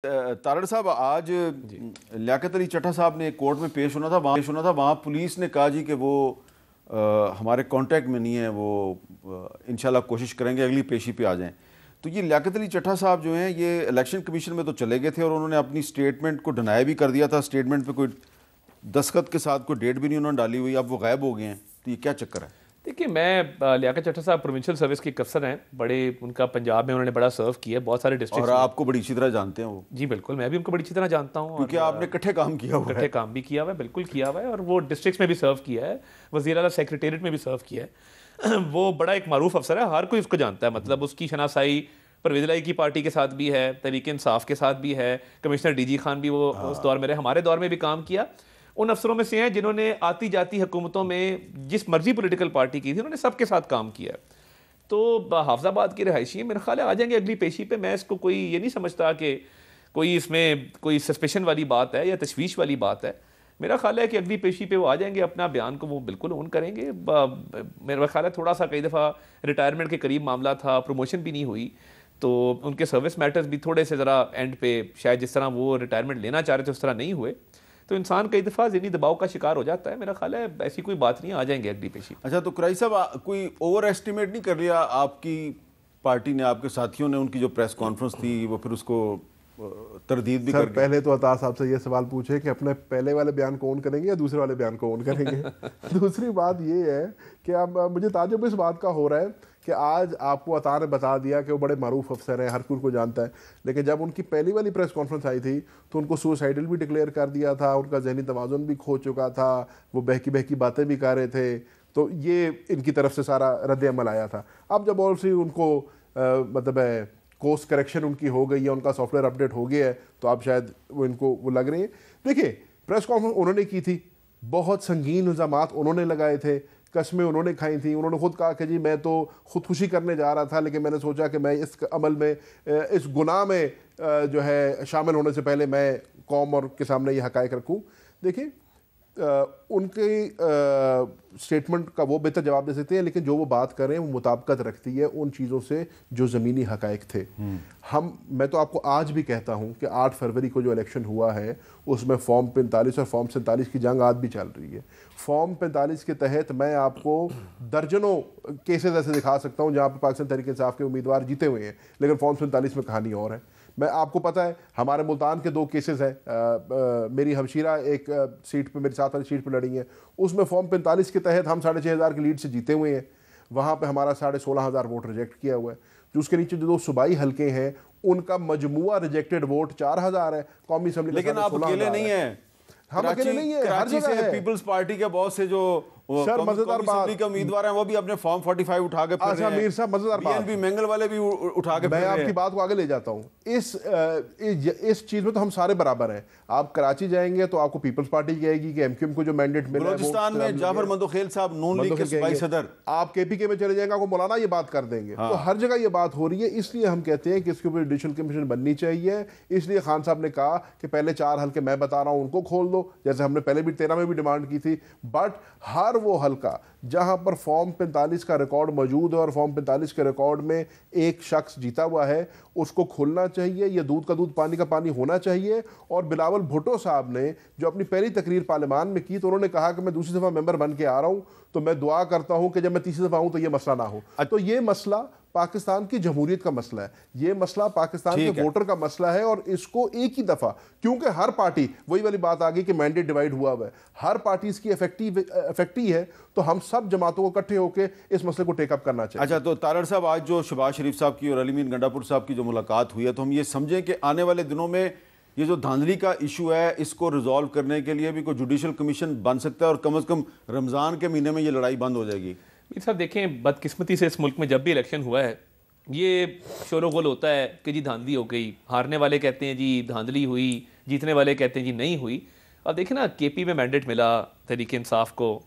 तारड़ साहब, आज लियाकत अली चट्टा साहब ने कोर्ट में पेश होना था, वहाँ पुलिस ने कहा जी कि वो हमारे कांटेक्ट में नहीं है, वो इंशाल्लाह कोशिश करेंगे अगली पेशी पे आ जाएं। तो ये लियाकत अली चट्टा साहब जो हैं ये इलेक्शन कमीशन में तो चले गए थे और उन्होंने अपनी स्टेटमेंट को डिनाई भी कर दिया था। स्टेटमेंट पे कोई दस्तखत के साथ कोई डेट भी नहीं उन्होंने डाली हुई, अब वो गायब हो गए हैं। तो ये क्या चक्कर है? देखिए, मैं लियाकत चट्टा साहब प्रोविंशियल सर्विस के अफसर हैं, बड़े उनका पंजाब में उन्होंने बड़ा सर्व किया है, बहुत सारे डिस्ट्रिक्ट। और आपको बड़ी अच्छी तरह जानते हैं वो? जी बिल्कुल, मैं भी उनको बड़ी अच्छी तरह जानता हूँ, क्योंकि आपने इकट्ठे काम किया हुआ है। इकट्ठे काम भी किया हुआ है, बिल्कुल किया हुआ है, और वो डिस्ट्रिक्ट में भी सर्व किया है, वज़ीर आला सेक्रेटेरिएट में भी सर्व किया है। वो बड़ा एक मारूफ अफसर है, हर कोई उसको जानता है। मतलब उसकी शनासाई परवेज़ इलाही की पार्टी के साथ भी है, तहरीक इंसाफ के साथ भी है, कमिश्नर डीजी खान भी वो उस दौर में रहे, हमारे दौर में भी काम किया। उन अफसरों में से हैं जिन्होंने आती जाती हुकूमतों में जिस मर्जी पॉलिटिकल पार्टी की थी उन्होंने सबके साथ काम किया। तो हाफिजाबाद की रिहायशी मेरा ख्याल है आ जाएंगे अगली पेशी पे। मैं इसको कोई ये नहीं समझता कि कोई इसमें कोई सस्पेशन वाली बात है या तशवीश वाली बात है। मेरा ख्याल है कि अगली पेशी पे वो आ जाएंगे, अपना बयान को वो बिल्कुल ऑन करेंगे। मेरा ख्याल है थोड़ा सा कई दफ़ा रिटायरमेंट के करीब मामला था, प्रमोशन भी नहीं हुई, तो उनके सर्विस मैटर्स भी थोड़े से ज़रा एंड पे शायद जिस तरह वो रिटायरमेंट लेना चाह रहे थे उस तरह नहीं हुए, तो इंसान कई दफ़ा ज़हनी दबाव का शिकार हो जाता है। मेरा ख्याल है ऐसी कोई बात नहीं, आ जाएंगे अगली पेशी। अच्छा, तो कुरैशी साहब, कोई ओवर एस्टिमेट नहीं कर लिया आपकी पार्टी ने, आपके साथियों ने? उनकी जो प्रेस कॉन्फ्रेंस थी वो फिर उसको तरदीद भी कर पहले तो अतार साहब से ये सवाल पूछे कि अपने पहले वाले बयान को ऑन करेंगे या दूसरे वाले बयान को ऑन करेंगे। दूसरी बात ये है कि अब मुझे ताज्जुब इस बात का हो रहा है कि आज आपको अतार ने बता दिया कि वो बड़े मारूफ अफसर हैं, हर कोई उनको जानता है, लेकिन जब उनकी पहली वाली प्रेस कॉन्फ्रेंस आई थी तो उनको सुसाइडल भी डिक्लेयर कर दिया था, उनका जहनी तवाज़ुन भी खो चुका था, वो बहकी बहकी बातें भी कर रहे थे। तो ये इनकी तरफ से सारा रद्द अमल आया था। अब जब ऑल्सो उनको मतलब है कोर्स करेक्शन उनकी हो गई है, उनका सॉफ्टवेयर अपडेट हो गया है, तो अब शायद वो इनको वो लग रही है। देखिए, प्रेस कॉन्फ्रेंस उन्होंने की थी, बहुत संगीन इल्ज़ामात उन्होंने लगाए थे, कस्में उन्होंने खाई थी। उन्होंने खुद कहा कि जी मैं तो खुदकुशी करने जा रहा था, लेकिन मैंने सोचा कि मैं इस अमल में, इस गुनाह में जो है शामिल होने से पहले मैं कौम और के सामने ये हक़ाइक़ रखूँ। देखिए, उनके स्टेटमेंट का वो बेहतर जवाब दे सकते हैं, लेकिन जो वो बात कर रहे हैं वो मुताबिकत रखती है उन चीज़ों से जो ज़मीनी हक़ाइक़ थे। मैं तो आपको आज भी कहता हूँ कि 8 फरवरी को जो इलेक्शन हुआ है उसमें फॉर्म 45 और फॉर्म 47 की जंग आज भी चल रही है। फॉर्म 45 के तहत मैं आपको दर्जनों केसेस ऐसे दिखा सकता हूँ जहाँ पर पाकिस्तान तहरीक इंसाफ के उम्मीदवार जीते हुए हैं, लेकिन फॉर्म 47 में कहानी और है। मैं आपको पता है हमारे मुल्तान के 2 केसेस हैं। मेरी हमशीरा एक सीट पे, मेरी साथ वाली सीट पे लड़ी है, उसमें फॉर्म 45 के तहत हम 6,500 की लीड से जीते हुए हैं। वहाँ पे हमारा 16,500 वोट रिजेक्ट किया हुआ है। जो उसके नीचे जो 2 सूबाई हल्के हैं उनका मजमुआ रिजेक्टेड वोट 4,000 है। कौमी असम्बली, लेकिन आप अकेले नहीं है, हम अकेले नहीं है, हर जगह है। पीपल्स पार्टी के बहुत से जो सर मजेदार बात के उम्मीदवार हैं वो भी अपने फॉर्म 45 उठा के फिर रहे हैं। मीर साहब मजेदार बात, बीएनपी मंगल वाले भी उठा के, मैं आपकी बात को आगे ले जाता हूँ। इस चीज में तो हम सारे बराबर हैं। आप कराची जाएंगे तो आपको पीपल्स पार्टी कहेगी कि एमक्यूएम को जो मैंडेट मिला है, बलूचिस्तान में जाफर मंदोखेल साहब नून लीग के सूबाई सदर, आप केपीके में चले जाएंगे आपको मौलाना ये बात कर देंगे। तो हर जगह ये बात हो रही है, इसलिए हम कहते हैं कि इसके ऊपर जुडिशल कमीशन बननी चाहिए। इसलिए खान साहब ने कहा कि पहले 4 हल्के मैं बता रहा हूँ उनको खोल दो, जैसे हमने पहले भी 13 में भी डिमांड की थी। बट हर वो हल्का जहां पर फॉर्म 45 का रिकॉर्ड मौजूद है और फॉर्म 45 के रिकॉर्ड में एक शख्स जीता हुआ है, उसको खोलना चाहिए। यह दूध का दूध पानी का पानी होना चाहिए। और बिलावल भुट्टो साहब ने जो अपनी पहली तकरीर पार्लियामान में की तो उन्होंने कहा कि मैं दूसरी दफ़ा मेंबर बन के आ रहा हूं, तो मैं दुआ करता हूं कि जब मैं तीसरी दफ़ा आऊं तो यह मसला ना हो। तो ये मसला पाकिस्तान की जमहूरियत का मसला है, ये मसला पाकिस्तान के वोटर का मसला है। और इसको एक ही दफ़ा, क्योंकि हर पार्टी, वही वाली बात आ गई कि मैंडेट डिवाइड हुआ है, हर पार्टी इसकी इफेक्टिव है, तो हम सब जमातों को इकट्ठे होकर इस मसले को टेकअप करना चाहिए। अच्छा, तो तारड़ साहब, आज जो शहबाज शरीफ साहब की और अली मीन गंडापुर साहब की जो मुलाकात हुई है, तो हम ये समझें कि आने वाले दिनों में ये जो धांधली का इशू है इसको रिजॉल्व करने के लिए भी कोई जुडिशल कमीशन बन सकता है और कम से कम रमज़ान के महीने में ये लड़ाई बंद हो जाएगी? मीर साहब देखें, बदकिस्मती से इस मुल्क में जब भी इलेक्शन हुआ है ये शोर गुल होता है कि जी धांधली हो गई। हारने वाले कहते हैं जी धांधली हुई, जीतने वाले कहते हैं जी नहीं हुई। अब देखें ना, केपी में मैंडेट मिला तहरीक इंसाफ को,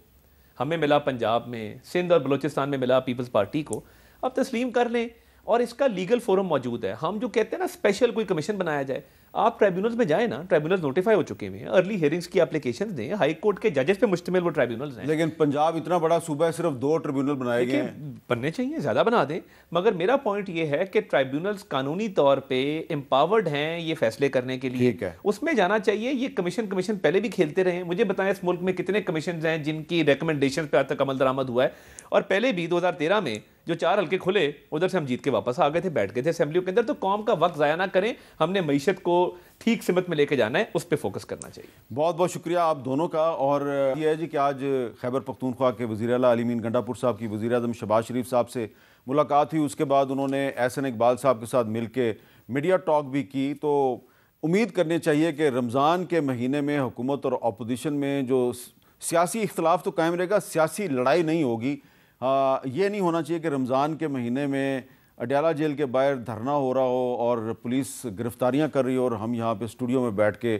हमें मिला पंजाब में, सिंध और बलूचिस्तान में मिला पीपल्स पार्टी को। अब तस्लीम कर लें और इसका लीगल फोरम मौजूद है। हम जो कहते हैं ना स्पेशल कोई कमीशन बनाया जाए, आप ट्राइब्यूनल्स में जाए ना, ट्राइब्यूनल्स नोटिफाई हो चुके हैं, अर्ली हियरिंग्स की एप्लीकेशन दें, हाई कोर्ट के जजेस पे मुश्तमिल वो ट्राइब्यूनल्स हैं। लेकिन पंजाब इतना बड़ा सूबा है, सिर्फ 2 ट्रिब्यूनल बनाए गए हैं। बनने चाहिए, ज़्यादा बना दें, मगर मेरा पॉइंट ये है कि ट्राइब्यूनल्स कानूनी तौर पे एम्पावर्ड हैं ये फैसले करने के लिए, ठीक है। उसमें जाना चाहिए। ये कमीशन पहले भी खेलते रहे हैं। मुझे बताएं इस मुल्क में कितने कमीशन हैं जिनकी रिकमेंडेशन पे आज तक अमल दरामद हुआ है, और पहले भी 2013 में जो 4 हल्के खुले उधर से हम जीत के वापस आ गए थे, बैठ गए थे असेंबलियों के अंदर। तो कौम का वक्त ज़ाया ना करें, हमने मईशत को ठीक सिमत में लेके जाना है, उस पर फोकस करना चाहिए। बहुत बहुत शुक्रिया आप दोनों का। और ये है जी कि आज खैबर पख्तूनख्वा के वज़ीर आला अली मीन गंडापुर साहब की वज़ीर आज़म शहबाज शरीफ साहब से मुलाकात हुई। उसके बाद उन्होंने एहसन इकबाल साहब के साथ मिल के मीडिया टॉक भी की। तो उम्मीद करनी चाहिए कि रमज़ान के महीने में हुकूमत और अपोजिशन में जो सियासी इख्तलाफ तो कायम रहेगा, सियासी लड़ाई नहीं होगी। ये नहीं होना चाहिए कि रमज़ान के महीने में अडयाला जेल के बाहर धरना हो रहा हो और पुलिस गिरफ्तारियां कर रही हो और हम यहाँ पे स्टूडियो में बैठ के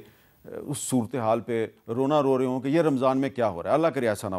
उस सूरत हाल पे रोना रो रहे हों कि ये रमज़ान में क्या हो रहा है। अल्लाह करे ऐसा ना हो।